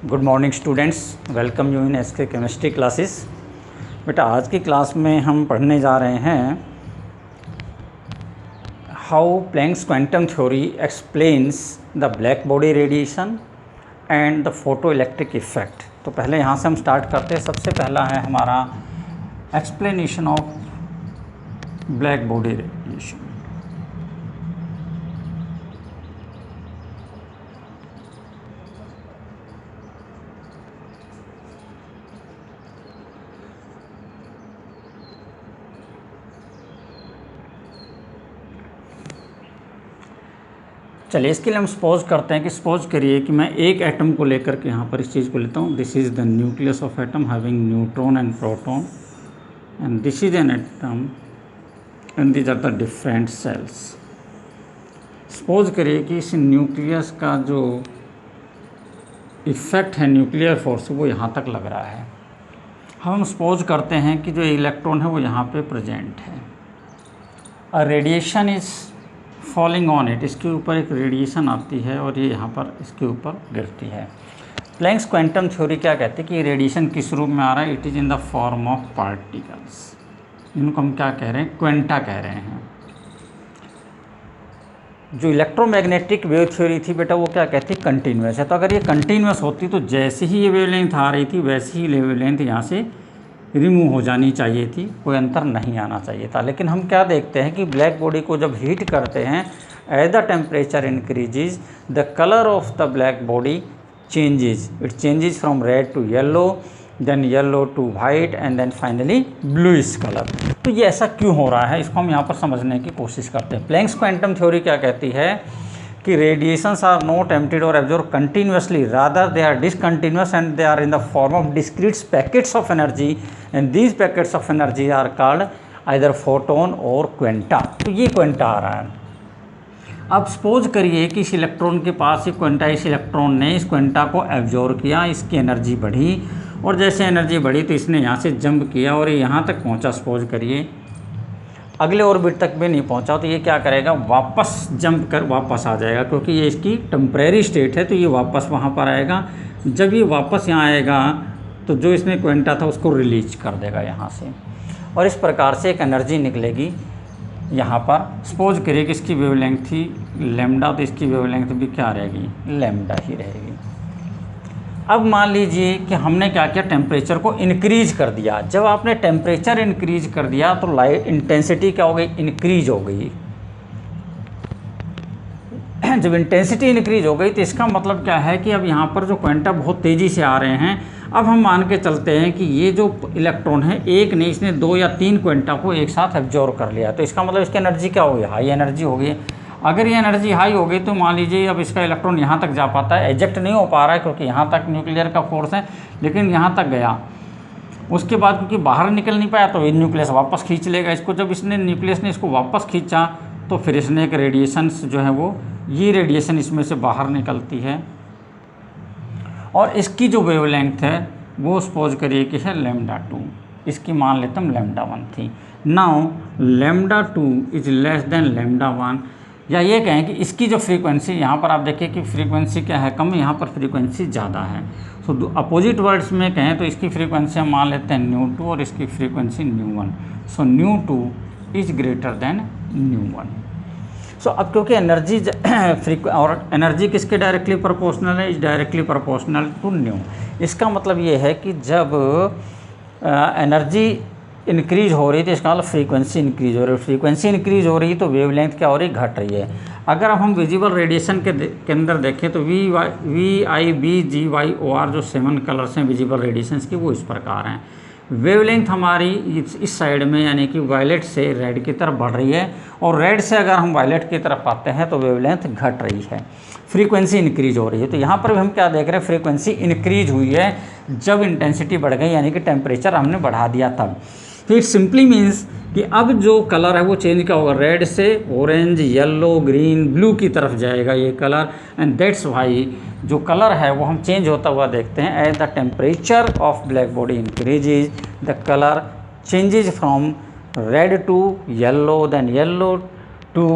Good morning students, welcome you in SK chemistry classes. बेटा आज की क्लास में हम पढ़ने जा रहे हैं how Planck's quantum theory explains the black body radiation and the photo electric effect. तो पहले यहाँ से हम स्टार्ट करते हैं। सबसे पहला है हमारा explanation of black body radiation. चलिए इसके लिए हम सपोज करते हैं कि सपोज करिए कि मैं एक एटम को लेकर के यहाँ पर इस चीज़ को लेता हूँ। This is the nucleus of atom having neutron and proton and this is an atom and these are the different cells. Suppose करिए कि इस न्यूक्लियस का जो इफ़ेक्ट है न्यूक्लियर फोर्स वो यहाँ तक लग रहा है। हम सपोज करते हैं कि जो इलेक्ट्रॉन है वो यहाँ पे प्रेजेंट है। A radiation is falling on it, इसके ऊपर एक रेडिएशन आती है और ये यहाँ पर इसके ऊपर गिरती है। प्लैंक्स क्वांटम थ्योरी क्या कहती है कि ये रेडिएशन किस रूप में आ रहा है? It is in the form of particles. इनको हम क्या कह रहे हैं? क्वेंटा कह रहे हैं। जो इलेक्ट्रोमैग्नेटिक वेव थ्योरी थी बेटा वो क्या कहती है? कंटिन्यूस है। तो अगर ये कंटिन्यूस होती तो जैसे ही ये वेवलेंथ आ रही थी वैसे ही वेवलेंथ यहाँ से रिमूव हो जानी चाहिए थी, कोई अंतर नहीं आना चाहिए था। लेकिन हम क्या देखते हैं कि ब्लैक बॉडी को जब हीट करते हैं, as the temperature increases the colour of the black body changes. It changes from red to yellow, then yellow to white and then finally bluish colour. तो ये ऐसा क्यों हो रहा है, इसको हम यहाँ पर समझने की कोशिश करते हैं। प्लैंक्स क्वांटम थ्योरी क्या कहती है कि रेडिएशंस आर नॉट एमिटेड और absorb continuously, rather they are discontinuous and they are in the form of discrete packets of energy and these packets of energy are called either photon और quanta. तो ये क्वेंटा आ रहा है। अब suppose करिए कि इस इलेक्ट्रॉन के पास ये क्वेंटा, इस इलेक्ट्रॉन ने इस क्वेंटा को एब्जॉर्ब किया, इसकी एनर्जी बढ़ी और जैसे एनर्जी बढ़ी तो इसने यहाँ से जंप किया और ये यहाँ तक पहुँचा। सपोज करिए अगले ऑर्बिट तक भी नहीं पहुंचा तो ये क्या करेगा? वापस जंप कर वापस आ जाएगा, क्योंकि ये इसकी टेम्परेरी स्टेट है। तो ये वापस वहाँ पर आएगा। जब ये वापस यहाँ आएगा तो जो इसने क्वेंटा था उसको रिलीज कर देगा यहाँ से, और इस प्रकार से एक एनर्जी निकलेगी यहाँ पर। सपोज करिए कि इसकी वेवलेंथ थी लैम्डा, तो इसकी वेवलेंथ भी क्या रहेगी? लैम्डा ही रहेगी। अब मान लीजिए कि हमने क्या किया? टेम्परेचर को इंक्रीज कर दिया। जब आपने टेम्परेचर इंक्रीज कर दिया तो लाइट इंटेंसिटी क्या हो गई? इंक्रीज हो गई। जब इंटेंसिटी इंक्रीज हो गई तो इसका मतलब क्या है कि अब यहाँ पर जो क्वांटा बहुत तेज़ी से आ रहे हैं। अब हम मान के चलते हैं कि ये जो इलेक्ट्रॉन है एक नहीं, इसने 2 या 3 क्वांटा को एक साथ एब्जॉर्ब कर लिया। तो इसका मतलब इसकी एनर्जी क्या हो गई? हाई एनर्जी हो गई। अगर ये एनर्जी हाई हो गई तो मान लीजिए अब इसका इलेक्ट्रॉन यहाँ तक जा पाता है, एजेक्ट नहीं हो पा रहा है क्योंकि यहाँ तक न्यूक्लियर का फोर्स है, लेकिन यहाँ तक गया। उसके बाद क्योंकि बाहर निकल नहीं पाया तो ये न्यूक्लियस वापस खींच लेगा इसको। जब इसने न्यूक्लियस ने इसको वापस खींचा तो फिर इसने एक रेडिएशन जो है वो ये रेडिएशन इसमें से बाहर निकलती है और इसकी जो वेवलेंथ है वो सपोज करिए कि है λ2। इसकी मान लेते हम λ1 थी। नाउ λ2 इज लेस देन λ1, या ये कहें कि इसकी जो फ्रीक्वेंसी यहाँ पर आप देखिए कि फ्रीक्वेंसी क्या है? कम, यहाँ पर फ्रीक्वेंसी ज़्यादा है। सो अपोजिट वर्ड्स में कहें तो इसकी फ्रीक्वेंसी हम मान लेते हैं ν2 और इसकी frequency ν1। So ν2 is greater than ν1। So अब क्योंकि एनर्जी और एनर्जी किसके डायरेक्टली प्रोपोर्शनल है? Is directly proportional to ν। इसका मतलब ये है कि जब एनर्जी इंक्रीज हो रही है तो इसका मतलब फ्रीक्वेंसी इंक्रीज हो रही है। फ्रीक्वेंसी इंक्रीज हो रही है तो वेवलेंथ क्या हो रही है? घट रही है। अगर अब हम विजिबल रेडिएशन के अंदर देखें तो VIBGYOR जो 7 कलर्स हैं विजिबल रेडिएशंस की वो इस प्रकार हैं। वेवलेंथ हमारी इस साइड में यानी कि वायलेट से रेड की तरफ बढ़ रही है, और रेड से अगर हम वायलेट की तरफ आते हैं तो वेवलेंथ घट रही है, फ्रीक्वेंसी इंक्रीज हो रही है। तो यहाँ पर भी हम क्या देख रहे हैं? फ्रीक्वेंसी इंक्रीज हुई है जब इंटेंसिटी बढ़ गई, यानी कि टेम्परेचर हमने बढ़ा दिया तब। तो इट सिंपली मीन्स कि अब जो कलर है वो चेंज क्या होगा? रेड से ऑरेंज, येलो, ग्रीन, ब्लू की तरफ जाएगा ये कलर, एंड दैट्स वाई जो कलर है वो हम चेंज होता हुआ देखते हैं। As the temperature of black body increases the colour changes from red to yellow, then yellow to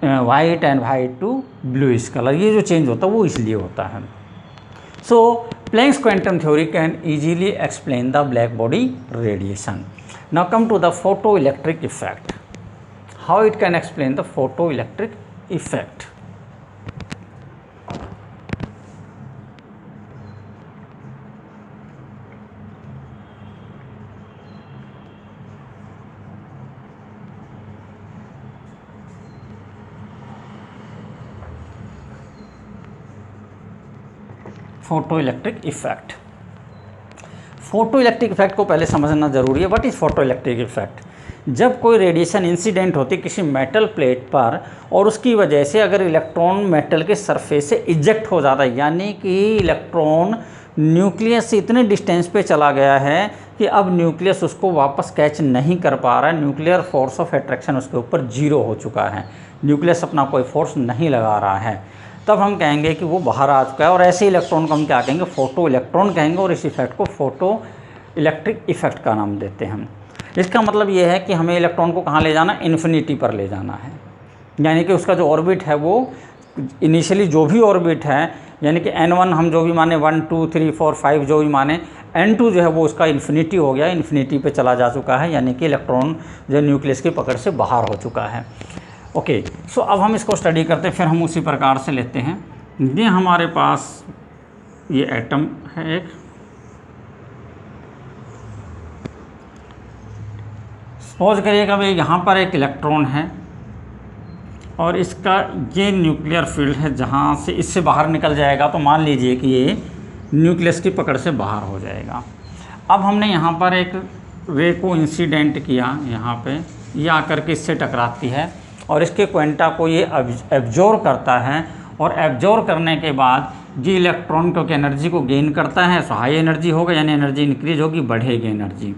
white and white to bluish colour. ये जो चेंज होता है वो इसलिए होता है। So Planck's quantum theory can easily explain the black body radiation. Now come to the photoelectric effect. How it can explain the photoelectric effect? Photoelectric effect. Photoelectric effect को पहले समझना जरूरी है। What is photoelectric effect? जब कोई radiation incident होती किसी metal plate पर और उसकी वजह से अगर इलेक्ट्रॉन मेटल के सरफेस से इजेक्ट हो जाता है, यानी कि इलेक्ट्रॉन न्यूक्लियस से इतने डिस्टेंस पे चला गया है कि अब न्यूक्लियस उसको वापस कैच नहीं कर पा रहा है, न्यूक्लियर फोर्स ऑफ अट्रैक्शन उसके ऊपर जीरो हो चुका है, न्यूक्लियस अपना कोई फोर्स नहीं लगा रहा है, तब हम कहेंगे कि वो बाहर आ चुका है। और ऐसे इलेक्ट्रॉन को हम क्या कहेंगे? फोटो इलेक्ट्रॉन कहेंगे। और इस इफेक्ट को फोटो इलेक्ट्रिक इफेक्ट का नाम देते हैं हम। इसका मतलब ये है कि हमें इलेक्ट्रॉन को कहाँ ले जाना? इन्फिनिटी पर ले जाना है, यानी कि उसका जो ऑर्बिट है वो इनिशियली जो भी ऑर्बिट है, यानी कि n1 हम जो भी माने 1 2 3 4 5 जो भी माने, n2 जो है वो उसका इन्फिनिटी हो गया, इन्फिनिटी पे चला जा चुका है, यानी कि इलेक्ट्रॉन जो न्यूक्लियस की पकड़ से बाहर हो चुका है। ओके, सो अब हम इसको स्टडी करते हैं, फिर हम उसी प्रकार से लेते हैं। ये हमारे पास ये एटम है एक, सपोज करिएगा भाई यहाँ पर एक इलेक्ट्रॉन है और इसका ये न्यूक्लियर फील्ड है, जहाँ से इससे बाहर निकल जाएगा तो मान लीजिए कि ये न्यूक्लियस की पकड़ से बाहर हो जाएगा। अब हमने यहाँ पर एक रे को इंसिडेंट किया, यहाँ पे ये आकर के इससे टकराती है और इसके क्वेंटा को ये एब्जॉर्ब करता है, और एब्जॉर्ब करने के बाद ये इलेक्ट्रॉन क्योंकि एनर्जी को गेन करता है, सो हाई एनर्जी होगा, यानी एनर्जी इंक्रीज होगी, बढ़ेगी एनर्जी।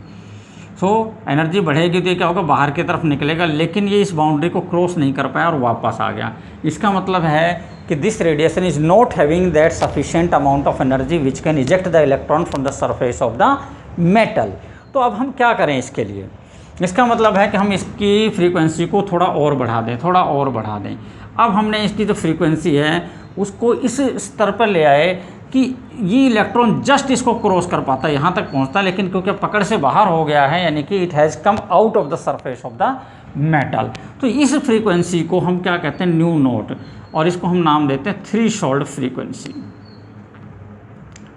सो एनर्जी बढ़ेगी तो ये क्या होगा? बाहर की तरफ निकलेगा, लेकिन ये इस बाउंड्री को क्रॉस नहीं कर पाया और वापस आ गया। इसका मतलब है कि this radiation is not having that sufficient amount of energy which can eject the electron from the surface of the metal. तो अब हम क्या करें इसके लिए? इसका मतलब है कि हम इसकी फ्रीक्वेंसी को थोड़ा और बढ़ा दें, थोड़ा और बढ़ा दें। अब हमने इसकी जो फ्रीक्वेंसी है उसको इस स्तर पर ले आए कि ये इलेक्ट्रॉन जस्ट इसको क्रॉस कर पाता है, यहाँ तक पहुँचता है, लेकिन क्योंकि पकड़ से बाहर हो गया है, यानी कि it has come out of the surface of the metal. तो इस फ्रीक्वेंसी को हम क्या कहते हैं? न्यू नोट, और इसको हम नाम देते हैं threshold frequency.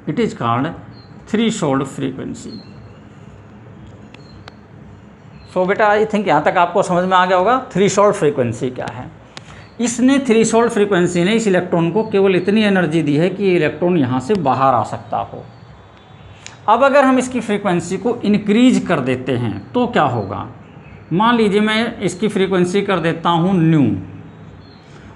It is called threshold frequency. So बेटा आई थिंक यहाँ तक आपको समझ में आ गया होगा थ्रेशोल्ड फ्रीक्वेंसी क्या है। इसने थ्रेशोल्ड फ्रीक्वेंसी ने इस इलेक्ट्रॉन को केवल इतनी एनर्जी दी है कि ये इलेक्ट्रॉन यहाँ से बाहर आ सकता हो। अब अगर हम इसकी फ्रीक्वेंसी को इंक्रीज कर देते हैं तो क्या होगा? मान लीजिए मैं इसकी फ्रीक्वेंसी कर देता हूँ न्यू,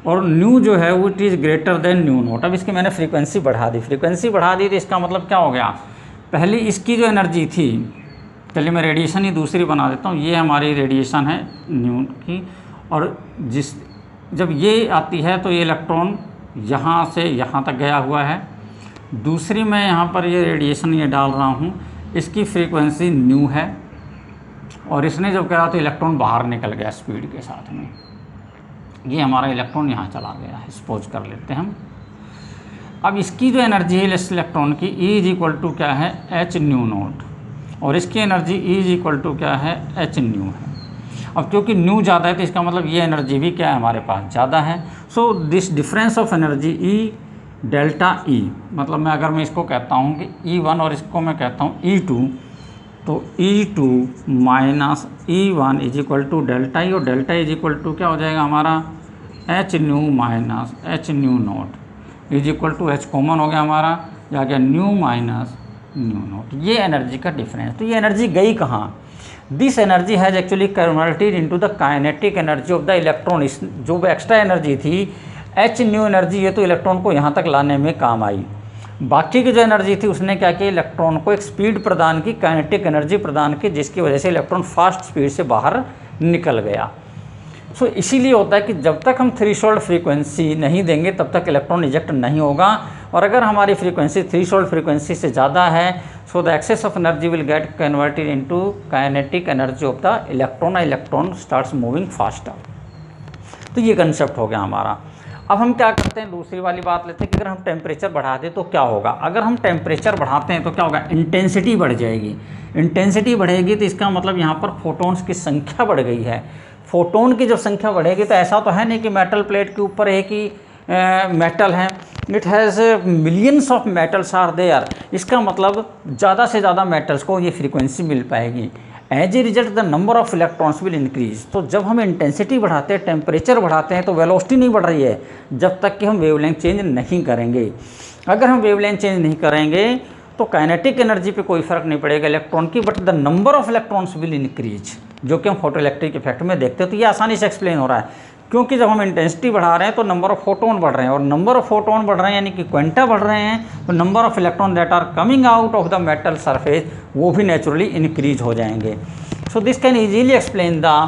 और न्यू जो है वो it is greater than new note. अब इसकी मैंने फ्रीक्वेंसी बढ़ा दी, फ्रीक्वेंसी बढ़ा दी तो इसका मतलब क्या हो गया? पहले इसकी जो एनर्जी थी, चलिए मैं रेडिएशन ही दूसरी बना देता हूँ, ये हमारी रेडिएशन है न्यू की, और जब ये आती है तो ये इलेक्ट्रॉन यहाँ से यहाँ तक गया हुआ है। दूसरी मैं यहाँ पर ये रेडिएशन ये डाल रहा हूँ, इसकी फ्रीक्वेंसी न्यू है, और इसने जब कहा तो इलेक्ट्रॉन बाहर निकल गया स्पीड के साथ में। ये हमारा इलेक्ट्रॉन यहाँ चला गया है, सपोज कर लेते हैं हम। अब इसकी जो एनर्जी है इस इलेक्ट्रॉन की, E इज इक्वल टू क्या है? एच न्यू नोट, और इसकी energy E is equal to क्या है? एच न्यू है। अब क्योंकि न्यू ज़्यादा है तो इसका मतलब ये एनर्जी भी क्या है? हमारे पास ज़्यादा है। So this difference of energy E delta E, मतलब मैं इसको कहता हूँ कि E1 और इसको मैं कहता हूँ E2, तो E2 minus E1 is equal to delta E, और डेल्टा इज इक्वल टू क्या हो जाएगा हमारा? H nu minus h nu nought is equal to h common हो गया हमारा, या गया न्यू माइनस न्यू नोट। ये एनर्जी का डिफरेंस। तो ये एनर्जी गई कहाँ? This energy has actually converted into the kinetic energy of the electron. इस जो एक्स्ट्रा एनर्जी थी एच न्यू एनर्जी, ये तो इलेक्ट्रॉन को यहाँ तक लाने में काम आई। बाकी की जो एनर्जी थी उसने क्या किया? इलेक्ट्रॉन को एक स्पीड प्रदान की, काइनेटिक एनर्जी प्रदान की, जिसकी वजह से इलेक्ट्रॉन फास्ट स्पीड से बाहर निकल गया। सो इसीलिए होता है कि जब तक हम थ्रेशोल्ड फ्रीक्वेंसी नहीं देंगे तब तक इलेक्ट्रॉन इजेक्ट नहीं होगा, और अगर हमारी फ्रीक्वेंसी थ्रेशोल्ड फ्रीक्वेंसी से ज़्यादा है so the excess of energy will get converted into kinetic energy of the electron, electron starts moving faster. तो ये कंसेप्ट हो गया हमारा। अब हम क्या करते हैं, दूसरी वाली बात लेते हैं कि अगर हम टेम्परेचर बढ़ा दें तो क्या होगा। अगर हम टेम्परेचर बढ़ाते हैं तो क्या होगा, इंटेंसिटी बढ़ जाएगी। इंटेंसिटी बढ़ेगी तो इसका मतलब यहाँ पर फोटोन्स की संख्या बढ़ गई है। फोटोन की जब संख्या बढ़ेगी तो ऐसा तो है नहीं कि मेटल प्लेट के ऊपर एक ही मेटल है, it has millions of metals are there. इसका मतलब ज़्यादा से ज़्यादा मेटल्स को ये फ्रीक्वेंसी मिल पाएगी। As a result the number of electrons will increase. तो जब हम इंटेंसिटी बढ़ाते हैं, टेम्परेचर बढ़ाते हैं तो वेलोसिटी नहीं बढ़ रही है जब तक कि हम वेवलेंथ चेंज नहीं करेंगे। अगर हम वेवलेंथ चेंज नहीं करेंगे तो काइनेटिक एनर्जी पे कोई फर्क नहीं पड़ेगा इलेक्ट्रॉन की, but the number of electrons will increase, जो कि हम फोटो इलेक्ट्रिक इफेक्ट में देखते हैं। तो ये आसानी से एक्सप्लेन हो रहा है, क्योंकि जब हम इंटेंसिटी बढ़ा रहे हैं तो नंबर ऑफ फोटोन बढ़ रहे हैं, और नंबर ऑफ फोटोन बढ़ रहे हैं यानी कि क्वांटा बढ़ रहे हैं, तो number of electron that are coming out of the metal surface वो भी नेचुरली इंक्रीज हो जाएंगे। So this can easily explain the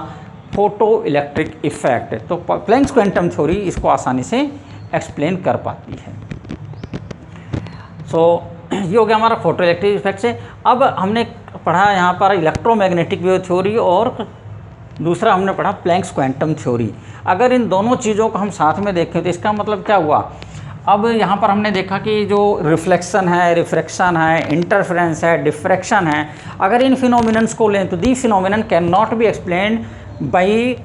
photo electric effect. तो प्लैंक्स क्वांटम थ्योरी इसको आसानी से एक्सप्लेन कर पाती है। सो ये हो गया हमारा फोटो इलेक्ट्रिक इफेक्ट से। अब हमने पढ़ा यहाँ पर इलेक्ट्रोमैग्नेटिक वेव थ्योरी और दूसरा हमने पढ़ा प्लैंक्स क्वांटम थ्योरी। अगर इन दोनों चीज़ों को हम साथ में देखें तो इसका मतलब क्या हुआ, अब यहाँ पर हमने देखा कि जो रिफ्लेक्शन है, रिफ्रैक्शन है, इंटरफेरेंस है, डिफ्रैक्शन है, अगर इन फिनोमिनन्स को लें तो the phenomenon can not be explained by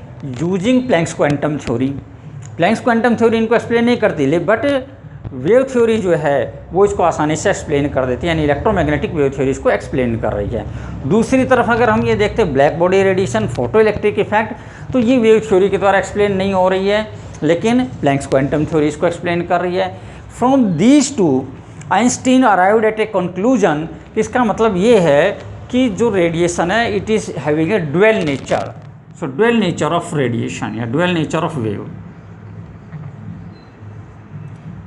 using Planck's quantum theory. Planck's quantum theory इनको एक्सप्लेन नहीं करती, बट वेव थ्योरी जो है वो इसको आसानी से एक्सप्लेन कर देती है, यानी इलेक्ट्रोमैग्नेटिक वेव थ्योरी इसको एक्सप्लेन कर रही है। दूसरी तरफ अगर हम ये देखते हैं black body radiation, photo electric effect, तो ये वेव थ्योरी के द्वारा एक्सप्लेन नहीं हो रही है, लेकिन प्लैंक्स क्वांटम थ्योरी इसको एक्सप्लेन कर रही है। From these two Einstein arrived at a conclusion. इसका मतलब ये है कि जो रेडिएशन है it is having a dual nature. So dual nature of radiation या dual nature of wave,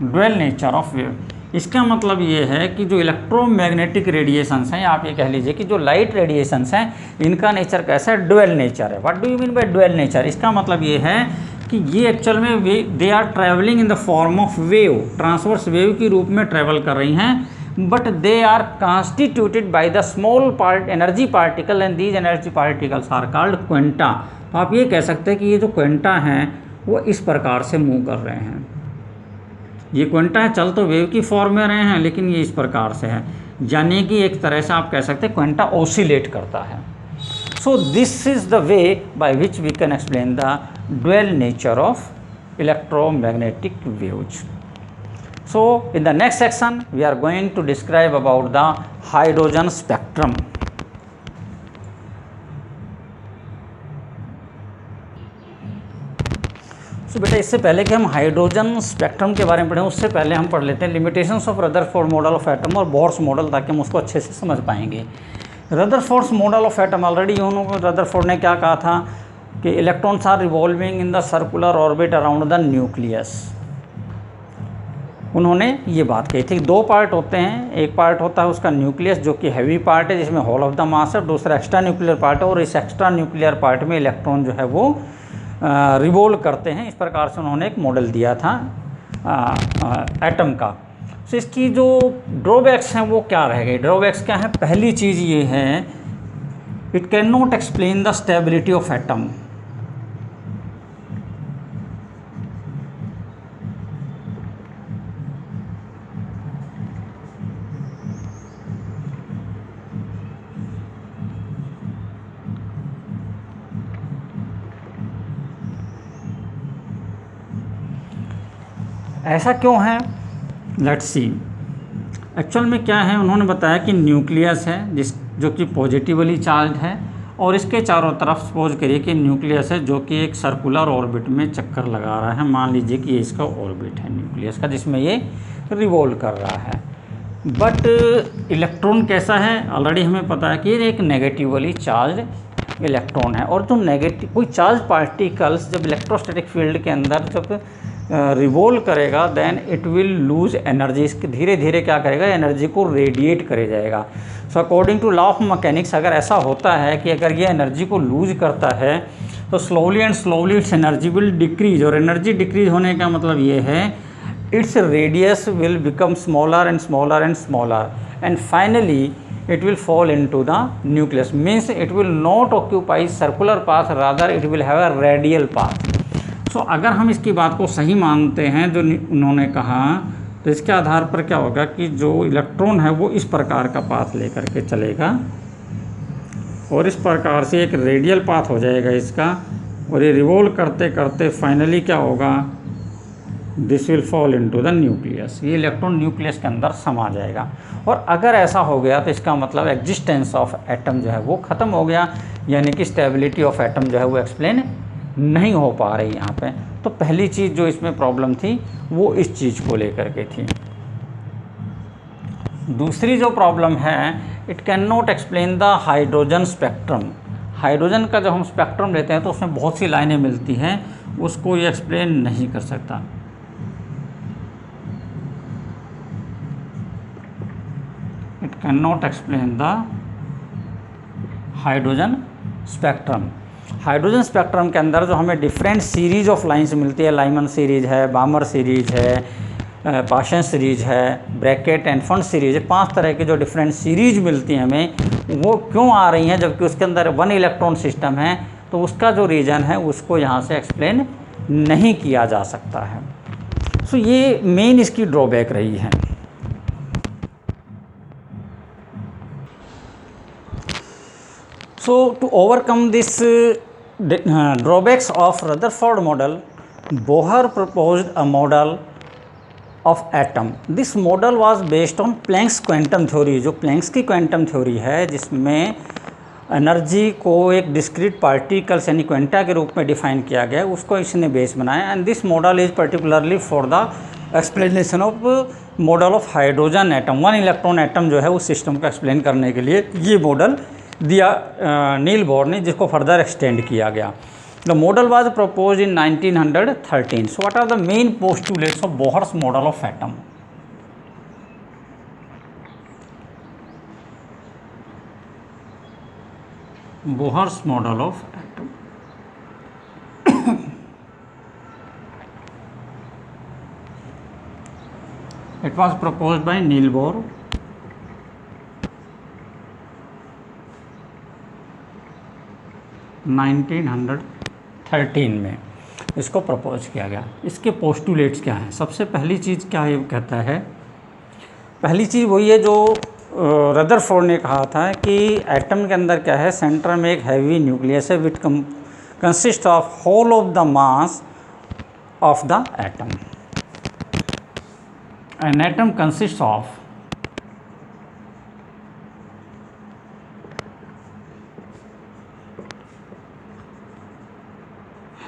dual nature of wave, इसका मतलब ये है कि जो इलेक्ट्रोमैग्नेटिक रेडिएशंस हैं, या आप ये कह लीजिए कि जो लाइट रेडिएशंस हैं, इनका नेचर कैसा है, ड्वेल नेचर है। What do you mean by dual nature? इसका मतलब ये है कि ये एक्चुअल में they are travelling in the form of wave, transverse wave के रूप में ट्रैवल कर रही हैं, but they are constituted by the small part energy particle and these energy particles are called quanta. तो आप ये कह सकते हैं कि ये जो क्वांटा हैं वो इस प्रकार से मूव कर रहे हैं। ये क्वांटा है, चल तो वेव की फॉर्म में रहे हैं, लेकिन ये इस प्रकार से है, यानी कि एक तरह से आप कह सकते हैं क्वांटा ऑसिलेट करता है। So this is the way by which we can explain the dual nature of electromagnetic waves. So in the next section we are going to describe about the hydrogen spectrum. तो बेटा इससे पहले कि हम hydrogen spectrum के बारे में पढ़ें, उससे पहले हम पढ़ लेते हैं limitations of Rutherford model of atom और बोर्स मॉडल, ताकि हम उसको अच्छे से समझ पाएंगे। Rutherford model of atom, already उन्होंने रदरफोर्ड ने क्या कहा था कि electrons are revolving in the circular orbit around the nucleus. उन्होंने ये बात कही थी। दो पार्ट होते हैं, एक पार्ट होता है उसका न्यूक्लियस जो कि हैवी पार्ट है जिसमें होल ऑफ द मास है, दूसरा एक्स्ट्रा न्यूक्लियर पार्ट है, और इस एक्स्ट्रा न्यूक्लियर पार्ट में इलेक्ट्रॉन जो है वो रिवॉल्व करते हैं। इस प्रकार से उन्होंने एक मॉडल दिया था एटम का। तो इसकी जो ड्रॉबैक्स हैं वो क्या रह गई? ड्रॉबैक्स क्या है? पहली चीज़ ये है, it can not explain the stability of atom. ऐसा क्यों है? Let's see. एक्चुअल में क्या है, उन्होंने बताया कि न्यूक्लियस है जो कि पॉजिटिवली चार्ज है, और इसके चारों तरफ सपोज करिए कि न्यूक्लियस है जो कि एक सर्कुलर ऑर्बिट में चक्कर लगा रहा है। मान लीजिए कि ये इसका ऑर्बिट है न्यूक्लियस का, जिसमें ये रिवॉल्व कर रहा है। बट इलेक्ट्रॉन कैसा है? ऑलरेडी हमें पता है कि ये एक नेगेटिवली चार्ज इलेक्ट्रॉन है, और जो नेगेटिव कोई चार्ज पार्टिकल्स जब इलेक्ट्रोस्टैटिक फील्ड के अंदर जब रिवॉल्व करेगा, then it will lose energy. इसके धीरे धीरे क्या करेगा? एनर्जी को रेडिएट करे जाएगा। So according to law of mechanics, अगर ऐसा होता है कि अगर ये एनर्जी को लूज करता है तो slowly and slowly it's energy will decrease, और एनर्जी डिक्रीज होने का मतलब ये है its radius will become smaller and smaller and smaller, and finally it will fall into the nucleus, means it will not occupy circular path, rather it will have a radial path. सो अगर हम इसकी बात को सही मानते हैं जो उन्होंने कहा, तो इसके आधार पर क्या होगा कि जो इलेक्ट्रॉन है वो इस प्रकार का पाथ लेकर के चलेगा और इस प्रकार से एक रेडियल पाथ हो जाएगा इसका, और ये रिवॉल्व करते करते फाइनली क्या होगा, this will fall into the nucleus, ये इलेक्ट्रॉन न्यूक्लियस के अंदर समा जाएगा। और अगर ऐसा हो गया तो इसका मतलब एग्जिस्टेंस ऑफ एटम जो है वो ख़त्म हो गया, यानी कि स्टेबिलिटी ऑफ एटम जो है वो एक्सप्लेन नहीं हो पा रही यहाँ पे। तो पहली चीज़ जो इसमें प्रॉब्लम थी वो इस चीज़ को लेकर के थी। दूसरी जो प्रॉब्लम है, it can not explain the hydrogen spectrum. Hydrogen का जब हम स्पेक्ट्रम लेते हैं तो उसमें बहुत सी लाइनें मिलती हैं, उसको ये एक्सप्लेन नहीं कर सकता। It can not explain the hydrogen spectrum. Hydrogen spectrum के अंदर जो हमें डिफरेंट सीरीज ऑफ लाइंस मिलती है, लाइमन सीरीज है, बामर सीरीज है, पाशन सीरीज है, ब्रैकेट एंड फंड सीरीज है, 5 तरह की जो डिफरेंट सीरीज मिलती हैं हमें, वो क्यों आ रही हैं जबकि उसके अंदर 1 इलेक्ट्रॉन सिस्टम है, तो उसका जो रीज़न है उसको यहाँ से एक्सप्लेन नहीं किया जा सकता है। सो ये मेन इसकी ड्रॉबैक रही है। So to overcome this drawbacks of Rutherford model, Bohr proposed a model of atom. This model was based on Planck's quantum theory, जो प्लैंक्स की क्वांटम थ्योरी है जिसमें एनर्जी को एक डिस्क्रीट पार्टिकल्स यानी क्वांटा के रूप में डिफाइन किया गया, उसको इसने बेस बनाया। And this model is particularly for the explanation of model of hydrogen atom. 1 electron atom जो है उस सिस्टम को एक्सप्लेन करने के लिए ये मॉडल दिया नील बोर ने, जिसको फर्दर एक्सटेंड किया गया। The model was propose in 1913। So what are the main postulates of Bohr's model of atom? Bohr's model of atom it was proposed by Niels Bohr 1913 में इसको propose किया गया। इसके postulates क्या हैं? सबसे पहली चीज़ क्या ये कहता है, पहली चीज़ वही है जो रदरफोर्ड ने कहा था कि एटम के अंदर क्या है, सेंटर में एक हैवी न्यूक्लियस है which consist of whole of the mass of the atom. An atom consist of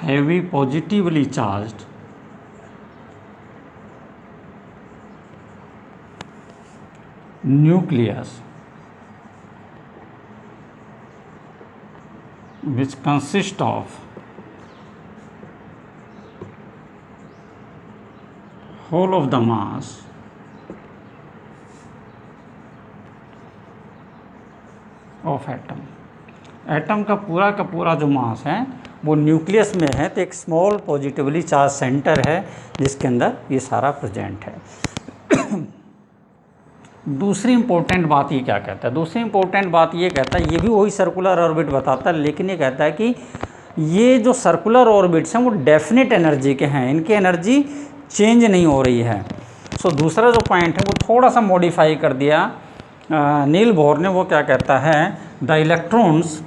heavy positively charged nucleus which consists of whole of the mass of atom। Atom का पूरा जो मास है वो nucleus में है, तो एक स्मॉल पॉजिटिवली चार्ज सेंटर है जिसके अंदर ये सारा प्रेजेंट है। दूसरी इंपॉर्टेंट बात ये क्या कहता है, दूसरी इंपॉर्टेंट बात ये कहता है, ये भी वही सर्कुलर ऑर्बिट बताता है, लेकिन ये कहता है कि ये जो सर्कुलर ऑर्बिट्स हैं वो डेफिनेट एनर्जी के हैं, इनकी एनर्जी चेंज नहीं हो रही है। सो दूसरा जो पॉइंट है वो थोड़ा सा मॉडिफाई कर दिया नील बोर ने। वो क्या कहता है, the electrons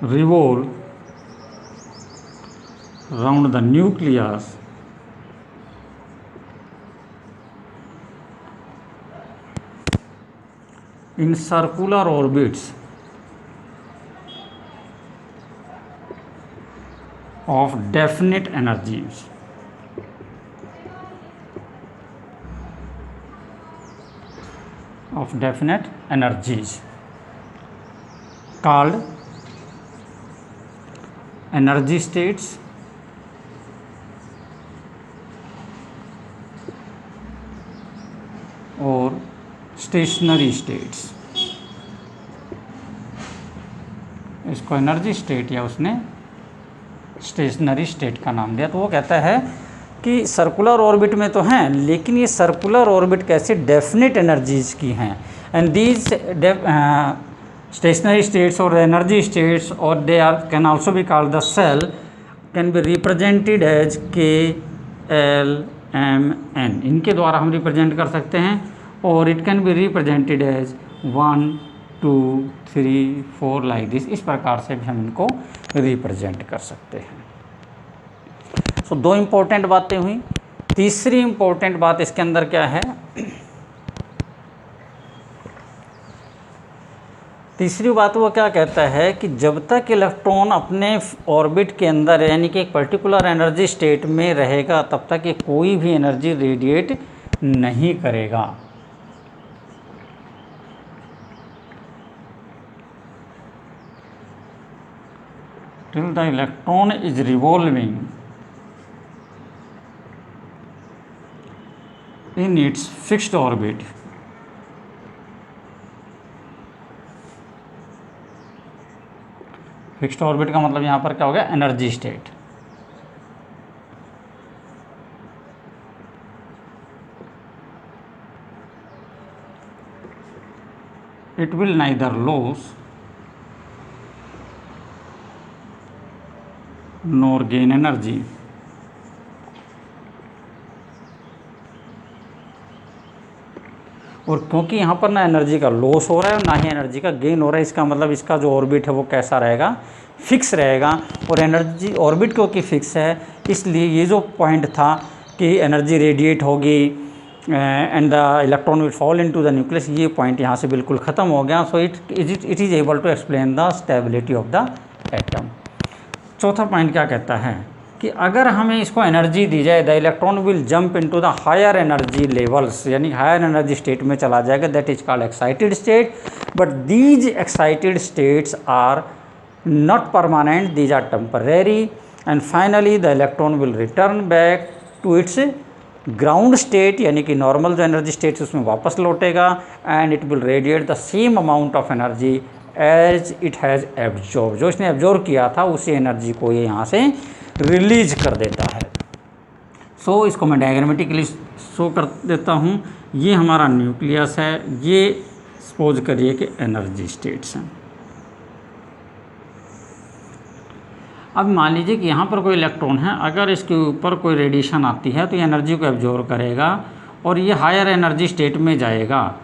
revolve around the nucleus in circular orbits of definite energies। of definite energies called energy states और स्टेशनरी स्टेट्स। इसको एनर्जी स्टेट या उसने स्टेशनरी स्टेट का नाम दिया। तो वो कहता है कि सर्कुलर ऑर्बिट में तो हैं, लेकिन ये सर्कुलर ऑर्बिट कैसे डेफिनेट एनर्जीज की हैं, and these stationary states or energy states, or they are can also be called the cell, can be represented as K, L, M, N. इनके द्वारा हम रिप्रेजेंट कर सकते हैं, और it can be represented as 1, 2, 3, 4 like this. इस प्रकार से भी हम इनको रिप्रेजेंट कर सकते हैं. सो दो इम्पोर्टेंट बातें हुई. तीसरी इम्पोर्टेंट बात इसके अंदर क्या है, तीसरी बात वो क्या कहता है कि जब तक इलेक्ट्रॉन अपने ऑर्बिट के अंदर यानी कि एक पर्टिकुलर एनर्जी स्टेट में रहेगा तब तक ये कोई भी एनर्जी रेडिएट नहीं करेगा. Till the electron is revolving in its fixed orbit. Fixed orbit का मतलब यहाँ पर क्या हो गया, energy state. It will neither loss nor gain energy. और क्योंकि यहाँ पर ना एनर्जी का लॉस हो रहा है और ना ही एनर्जी का गेन हो रहा है, इसका मतलब इसका जो ऑर्बिट है वो कैसा रहेगा, फिक्स रहेगा. और एनर्जी ऑर्बिट क्योंकि फिक्स है, इसलिए ये जो पॉइंट था कि एनर्जी रेडिएट होगी and the electron will fall into the nucleus, ये पॉइंट यहाँ से बिल्कुल ख़त्म हो गया. So it is able to explain the stability of the atom. चौथा पॉइंट क्या कहता है कि अगर हमें इसको एनर्जी दी जाए, the electron will jump into the higher energy levels, यानी हायर एनर्जी स्टेट में चला जाएगा. That is called excited state. But these excited states are not permanent, these are temporary, and finally the electron will return back to its ground state, यानी कि normal जो energy state उसमें वापस लौटेगा. And it will radiate the same amount of energy as it has absorb. जो इसने absorb किया था उसी एनर्जी को ये यहाँ से रिलीज कर देता है. सो इसको मैं डायग्रामेटिकली शो कर देता हूँ. ये हमारा न्यूक्लियस है, ये सपोज करिए कि एनर्जी स्टेट्स हैं. अब मान लीजिए कि यहाँ पर कोई इलेक्ट्रॉन है, अगर इसके ऊपर कोई रेडिएशन आती है तो ये एनर्जी को एब्जॉर्ब करेगा और ये हायर एनर्जी स्टेट में जाएगा.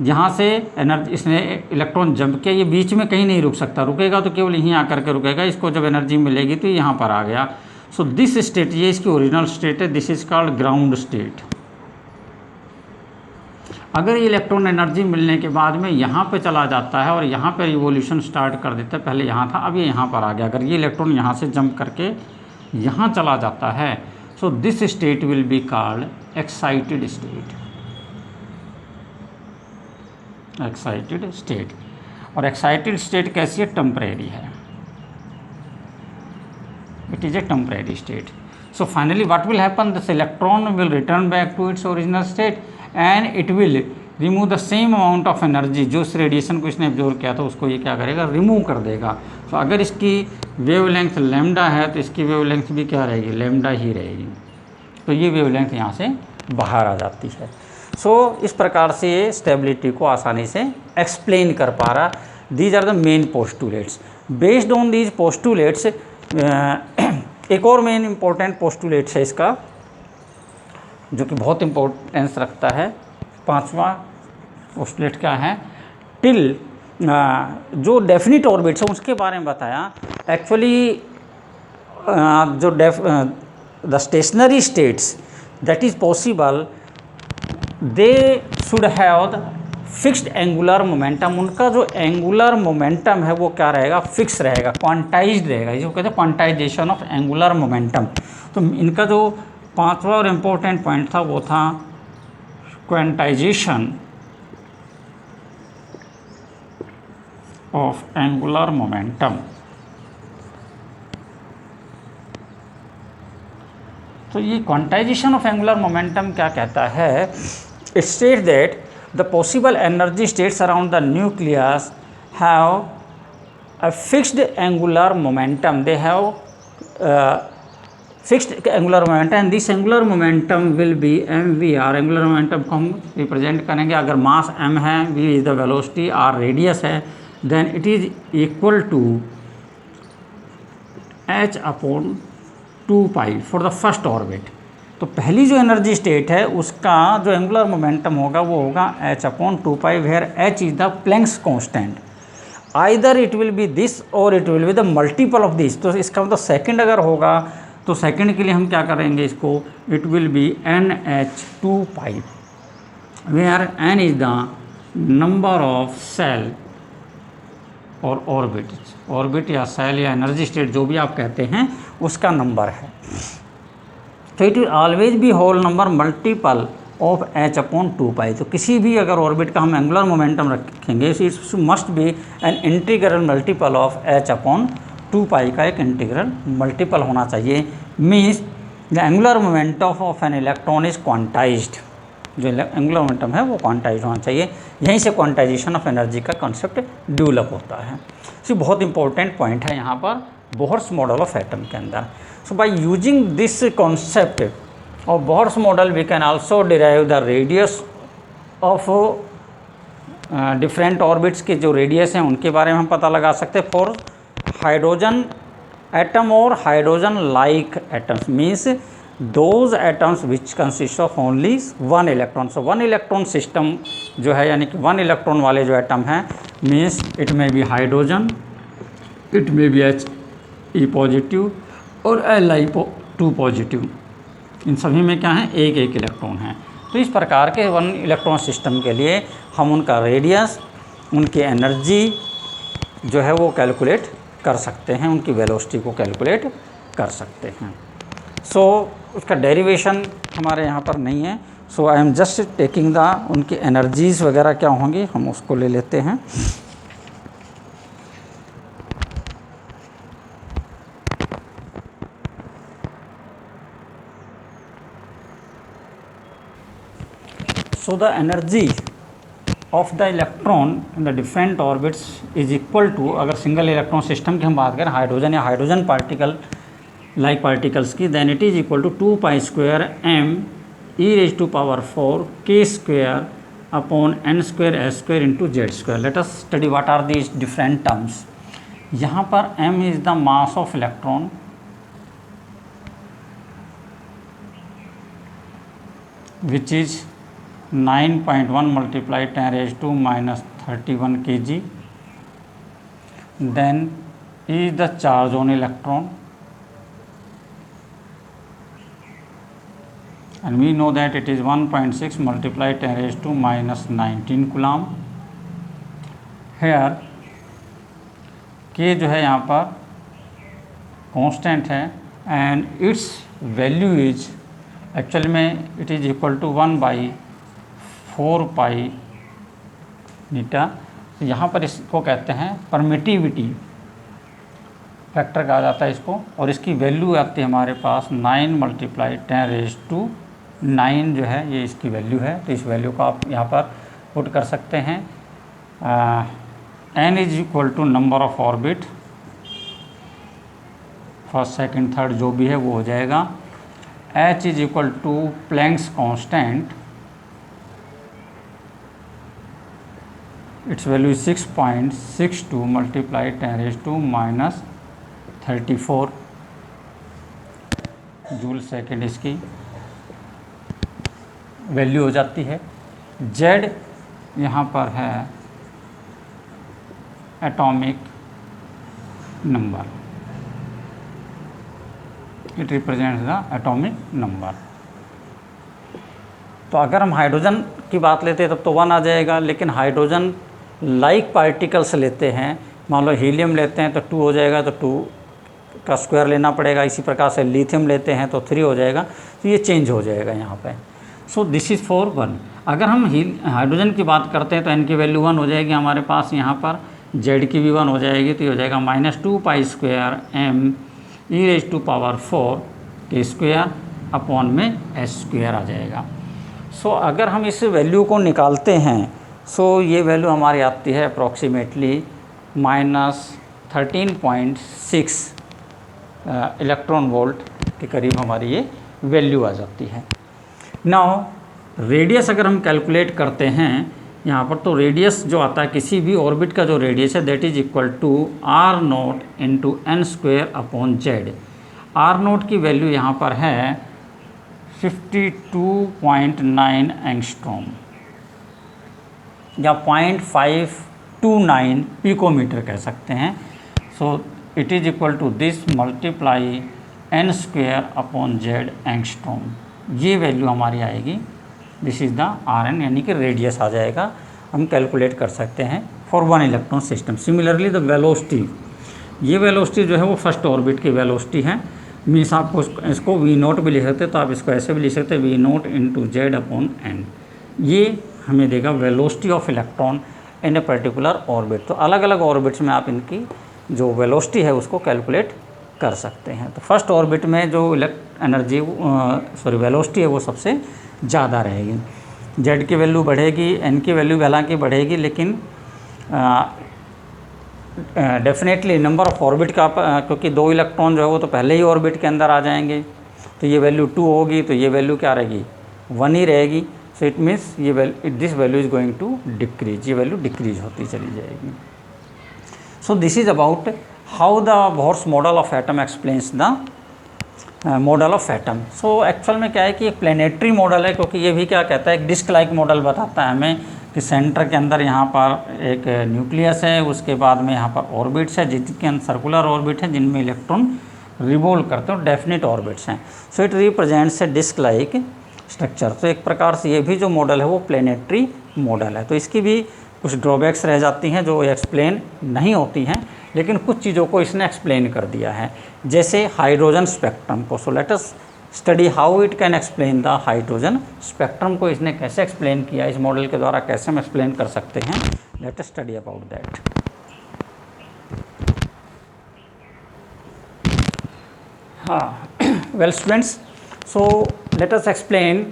जहाँ से एनर्जी इसने इलेक्ट्रॉन जंप किया, ये बीच में कहीं नहीं रुक सकता, रुकेगा तो केवल यहीं आकर के रुकेगा. इसको जब एनर्जी मिलेगी तो यहाँ पर आ गया. सो दिस स्टेट, ये इसकी ओरिजिनल स्टेट है, this is called ground state. अगर ये इलेक्ट्रॉन एनर्जी मिलने के बाद में यहाँ पे चला जाता है और यहाँ पे रिवोल्यूशन स्टार्ट कर देता है, पहले यहाँ था अब ये यहाँ पर आ गया. अगर ये इलेक्ट्रॉन यहाँ से जंप करके यहाँ चला जाता है, so this state will be called excited state. Excited state. और एक्साइटेड स्टेट कैसी है, टेम्परेरी है. It is a temporary state. So finally what will happen, this electron will return back to its original state and it will remove the same amount of energy. जो इस radiation को इसने absorb किया था उसको ये क्या करेगा, रिमूव कर देगा. तो अगर इसकी वेवलेंथ लैम्डा है तो इसकी वेवलेंथ भी क्या रहेगी, लैम्डा ही रहेगी. तो ये वेवलेंथ यहाँ से बाहर आ जाती है. सो इस प्रकार से ये स्टेबिलिटी को आसानी से एक्सप्लेन कर पा रहा. These are the main postulates. Based on these postulates एक और मेन इम्पोर्टेंट पोस्टुलेट्स है इसका जो कि बहुत इम्पोर्टेंस रखता है. पांचवा पोस्टुलेट क्या है, टिल जो डेफिनिट ऑर्बिट्स है उसके बारे में बताया. एक्चुअली जो the stationery states that is possible, they should have the fixed angular momentum. उनका जो एंगुलर मोमेंटम है वो क्या रहेगा, फिक्स रहेगा, क्वांटाइज्ड रहेगा. इसको कहते हैं क्वांटाइजेशन ऑफ एंगुलर मोमेंटम. तो इनका जो पांचवा और इम्पोर्टेंट पॉइंट था वो था क्वांटाइजेशन ऑफ एंगुलर मोमेंटम. तो ये क्वांटाइजेशन ऑफ एंगुलर मोमेंटम क्या कहता है, it states that the possible energy states around the nucleus have a fixed angular momentum. They have fixed angular momentum and this angular momentum will be mvr. angular momentum को हम represent करेंगे. अगर mass m है, v is the velocity, r radius है, then it is equal to h/2π for the first orbit. तो पहली जो energy state है उसका जो एंगुलर मोमेंटम होगा वो होगा h/2π, where h is the Planck's constant. Either it will be this or it will be the multiple of this. तो इसका मतलब सेकंड अगर होगा तो सेकंड के लिए हम क्या करेंगे इसको, it will be nh/2π, where n is the number of shell और ऑर्बिट या सेल या एनर्जी स्टेट जो भी आप कहते हैं उसका नंबर है। तो it will always be whole number multiple of h/2π। तो किसी भी अगर ऑर्बिट का हम एंगुलर मोमेंटम रखेंगे it must be an integral multiple of h/2π का एक इंटीग्रल मल्टीपल होना चाहिए। Means the angular momentum of an electron is quantized, जो एंगुलर मोमेंटम है वो क्वांटाइज होना चाहिए। यहीं से क्वांटाइजेशन ऑफ एनर्जी का कॉन्सेप्ट डेवलप होता है। सो बहुत इंपॉर्टेंट पॉइंट है यहाँ पर बोहर्स मॉडल ऑफ एटम के अंदर। So by using this concept of Bohr's model we can also derive the radius of different orbits के जो रेडियस हैं उनके बारे में हम पता लगा सकते हैं। फॉर हाइड्रोजन एटम और hydrogen like atoms means those atoms which consist of only one electron. So one electron system जो है यानी कि वन इलेक्ट्रॉन वाले जो एटम हैं मीन्स इट में बी हाइड्रोजन, इट में बी He पॉजिटिव और Li2 पॉजिटिव, इन सभी में क्या है एक एक इलेक्ट्रॉन है। तो इस प्रकार के वन इलेक्ट्रॉन सिस्टम के लिए हम उनका रेडियस, उनकी एनर्जी जो है वो कैलकुलेट कर सकते हैं, उनकी वेलोसिटी को कैलकुलेट कर सकते हैं। सो उसका डेरिवेशन हमारे यहाँ पर नहीं है। So I am just taking the उनकी एनर्जीज़ वगैरह क्या होंगी हम उसको ले लेते हैं। So the energy of the electron in the different orbits is equal to, अगर सिंगल इलेक्ट्रॉन सिस्टम की हम बात करें हाइड्रोजन या हाइड्रोजन पार्टिकल लाइक पार्टिकल्स की, then it is equal to 2π² m e⁴ k² upon n² s² into z²। Let us study what are these different terms. यहाँ पर m is the mass of electron, which is 9.1 multiplied 10⁻⁻31 kg. Then is the charge on electron, and we know that it is 1.6 multiplied 10⁻⁻19 coulomb. Here k जो है यहाँ पर constant है and its value is actual में it is equal to 1/4π metre. तो यहाँ पर इसको कहते हैं परमिटिविटी फैक्टर कहा जाता है इसको, और इसकी वैल्यू आती है हमारे पास 9 multiplied 10⁻⁹ जो है ये इसकी वैल्यू है। तो इस वैल्यू को आप यहाँ पर पुट कर सकते हैं। n is equal to number of orbit, first second third जो भी है वो हो जाएगा। h is equal to Planck's constant, its value is 6.62 multiplied 10⁻⁻34 joule second इसकी वैल्यू हो जाती है। z यहाँ पर है atomic number, it represents the atomic number. तो अगर हम हाइड्रोजन की बात लेते हैं तब तो 1 आ जाएगा, लेकिन हाइड्रोजन लाइक पार्टिकल्स लेते हैं, मान लो हीलियम लेते हैं तो 2 हो जाएगा, तो 2 का स्क्वायर लेना पड़ेगा। इसी प्रकार से लिथियम लेते हैं तो 3 हो जाएगा, तो ये चेंज हो जाएगा यहाँ पे। सो दिस इज़ फॉर 1। अगर हम हाइड्रोजन की बात करते हैं तो n की वैल्यू 1 हो जाएगी हमारे पास, यहाँ पर z की भी 1 हो जाएगी, तो ये हो जाएगा -2π² m e⁴ k² अपॉन में s² आ जाएगा। सो अगर हम इस वैल्यू को निकालते हैं सो ये वैल्यू हमारी आती है अप्रॉक्सीमेटली -13.6 इलेक्ट्रॉन वोल्ट के करीब हमारी ये वैल्यू आ जाती है। नाउ रेडियस अगर हम कैलकुलेट करते हैं यहाँ पर तो रेडियस जो आता है किसी भी ऑर्बिट का जो रेडियस है that is equal to r nought into n square upon z. R nought की वैल्यू यहाँ पर है 52.9 एंगस्ट्रॉम या 0.529 पिकोमीटर कह सकते हैं। So it is equal to this multiply n square upon z angstrom. ये वैल्यू हमारी आएगी, this is the r n, यानी कि रेडियस आ जाएगा, हम कैलकुलेट कर सकते हैं for one electron system. Similarly the velocity, ये वेलोसिटी जो है वो फर्स्ट ऑर्बिट की वेलोसिटी है, मीन्स आप इसको वी नोट भी लिख सकते हैं, तो आप इसको ऐसे भी लिख सकते हैं v nought into z upon n. ये हमें देगा velocity of electron in a particular orbit. तो अलग अलग ऑर्बिट्स में आप इनकी जो वेलोसिटी है उसको कैलकुलेट कर सकते हैं। तो फर्स्ट ऑर्बिट में जो वेलोसिटी है वो सबसे ज़्यादा रहेगी, जेड की वैल्यू बढ़ेगी, एन की वैल्यू हालांकि बढ़ेगी, लेकिन डेफिनेटली नंबर ऑफ ऑर्बिट का, क्योंकि 2 इलेक्ट्रॉन जो है वो तो पहले ही ऑर्बिट के अंदर आ जाएंगे, तो ये वैल्यू 2 होगी, तो ये वैल्यू क्या रहेगी 1 ही रहेगी। सो इट मीन्स ये this value is going to decrease, ये वैल्यू डिक्रीज होती चली जाएगी। So this is about how the Bohr's model of atom explains the model of atom. So actual में क्या है कि एक प्लेनेटरी मॉडल है, क्योंकि ये भी क्या कहता है एक डिस्क लाइक मॉडल बताता है हमें कि सेंटर के अंदर यहाँ पर एक न्यूक्लियस है, उसके बाद में यहाँ पर ऑर्बिट्स है जिनके अंदर सर्कुलर ऑर्बिट है जिनमें इलेक्ट्रॉन रिवॉल्व करते हैं और डेफिनेट ऑर्बिट्स हैं। So it represents a disc like structure. तो एक प्रकार से ये भी जो मॉडल है वो प्लेनेटरी मॉडल है। तो इसकी भी कुछ ड्रॉबैक्स रह जाती हैं जो एक्सप्लेन नहीं होती हैं, लेकिन कुछ चीज़ों को इसने एक्सप्लेन कर दिया है, जैसे हाइड्रोजन स्पेक्ट्रम को। सो let us study how it can explain the hydrogen spectrum को इसने कैसे एक्सप्लेन किया, इस मॉडल के द्वारा कैसे हम एक्सप्लेन कर सकते हैं। Let us study about that. हाँ, well students, so let us explain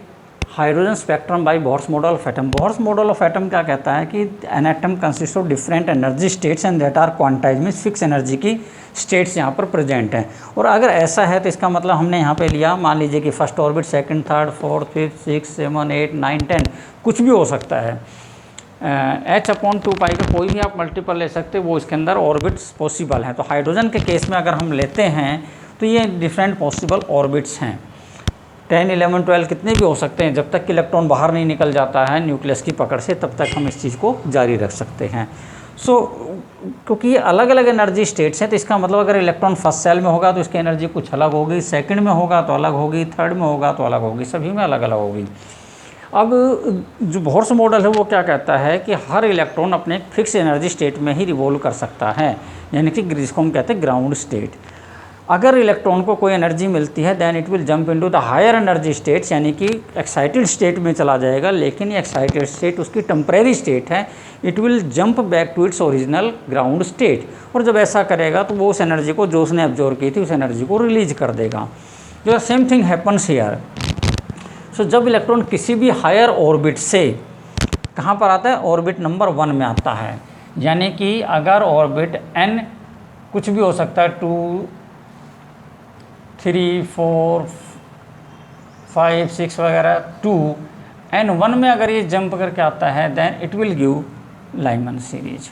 hydrogen spectrum by Bohr's model of atom. Bohr's model of atom क्या कहता है कि an atom consist of different energy states and that are quantize, means fix energy की states यहाँ पर present हैं। और अगर ऐसा है तो इसका मतलब हमने यहाँ पे लिया, मान लीजिए कि first orbit, second, third, fourth, fifth, 6, 7, 8, 9, 10 कुछ भी हो सकता है। h/2π का कोई भी आप मल्टीपल ले सकते हैं, वो इसके अंदर ऑर्बिट्स पॉसिबल हैं। तो हाइड्रोजन के केस में अगर हम लेते हैं तो ये डिफरेंट पॉसिबल ऑर्बिट्स हैं, 10, 11, 12 कितने भी हो सकते हैं। जब तक कि इलेक्ट्रॉन बाहर नहीं निकल जाता है न्यूक्लियस की पकड़ से, तब तक हम इस चीज़ को जारी रख सकते हैं। सो क्योंकि ये अलग अलग एनर्जी स्टेट्स हैं, तो इसका मतलब अगर इलेक्ट्रॉन फर्स्ट सेल में होगा तो इसकी एनर्जी कुछ अलग होगी, सेकंड में होगा तो अलग होगी, थर्ड में होगा तो अलग होगी, सभी में अलग अलग होगी। अब जो बोह्रस मॉडल है वो क्या कहता है कि हर इलेक्ट्रॉन अपने फिक्स एनर्जी स्टेट में ही रिवॉल्व कर सकता है, यानी कि जिसको हम कहते हैं ग्राउंड स्टेट। अगर इलेक्ट्रॉन को कोई एनर्जी मिलती है then it will jump into the higher energy states, यानी कि एक्साइटेड स्टेट में चला जाएगा, लेकिन ये एक्साइटेड स्टेट उसकी टेम्परेरी स्टेट है, it will jump back to its original ground state. और जब ऐसा करेगा तो वो उस एनर्जी को जो उसने एब्जॉर्व की थी उस एनर्जी को रिलीज कर देगा। जो सेम थिंग हैपन्स हियर। सो जब इलेक्ट्रॉन किसी भी हायर ऑर्बिट से कहाँ पर आता है, ऑर्बिट नंबर 1 में आता है, यानी कि अगर ऑर्बिट n कुछ भी हो सकता है, 2, 3, 4, 5, 6 वगैरह, 2n1 में अगर ये जंप करके आता है then it will give Lyman series.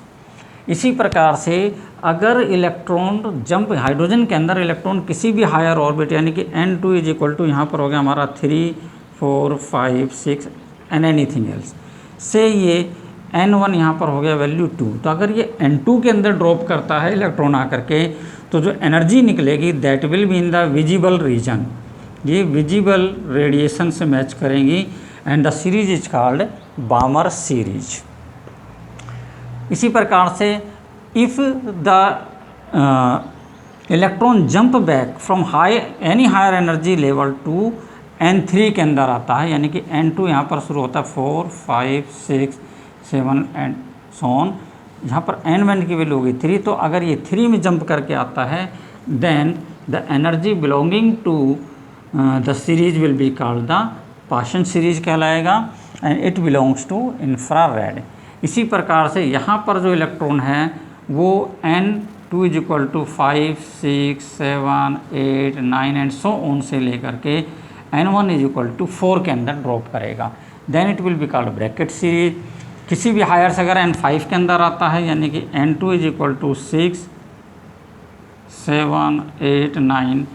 इसी प्रकार से अगर इलेक्ट्रॉन जंप, हाइड्रोजन के अंदर इलेक्ट्रॉन किसी भी हायर ऑर्बिट, यानी कि n2 इज इक्वल टू यहाँ पर हो गया हमारा 3, 4, 5, 6 एंड एनीथिंग एल्स से, ये n1 यहाँ पर हो गया वैल्यू 2। तो अगर ये n2 के अंदर ड्रॉप करता है इलेक्ट्रॉन आकर के, तो जो एनर्जी निकलेगी that will be in the visible region, ये विजिबल रेडिएशन से मैच करेंगी, and the series is called Balmer series. इसी प्रकार से if the electron jump back from any higher energy level to n3 के अंदर आता है, यानी कि n2 यहाँ पर शुरू होता है 4, 5, 6, 7 एंड सो ऑन, यहाँ पर n1 की वैल्यू होगी 3। तो अगर ये 3 में जंप करके आता है then the energy belonging to the series will be called the Paschen series कहलाएगा, and it belongs to infrared. इसी प्रकार से यहाँ पर जो इलेक्ट्रॉन है वो n2 is equal to 5, 6, 7, 8, 9 and so on से लेकर के n1 इज इक्वल टू 4 के अंदर ड्रॉप करेगा, then it will be called Brackett series. किसी भी हायर से अगर N5 के अंदर आता है यानी कि N2 इज इक्वल टू 6, 7, 8, 9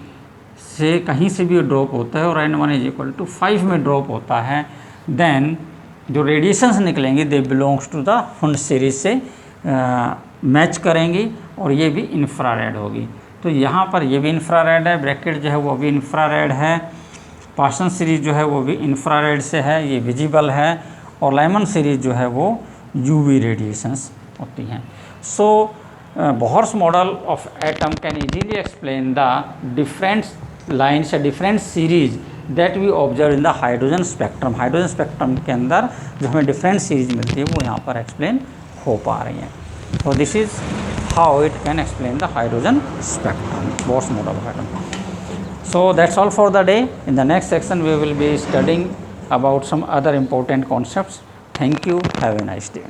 से कहीं से भी ड्रॉप होता है और N1 इज इक्वल टू 5 में ड्रॉप होता है, देन जो रेडिएशंस निकलेंगे they belongs to the Pfund series से मैच करेंगी और ये भी इंफ्रारेड होगी। तो यहाँ पर ये भी इंफ्रारेड है, ब्रैकेट जो है वो भी इंफ्रारेड है, पार्सन सीरीज जो है वो भी इंफ्रारेड से है, ये विजिबल है, और लाइमन सीरीज जो है वो यूवी रेडिएशंस होती हैं। So Bohr's model of atom can easily explain the different lines या different series that we observe in the hydrogen spectrum. Hydrogen spectrum के अंदर जो हमें डिफरेंट सीरीज मिलती है वो यहाँ पर एक्सप्लेन हो पा रही हैं। So this is how it can explain the hydrogen spectrum, Bohr's model of atom. So that's all for the day. In the next section we will be studying about some other important concepts. Thank you. Have a nice day.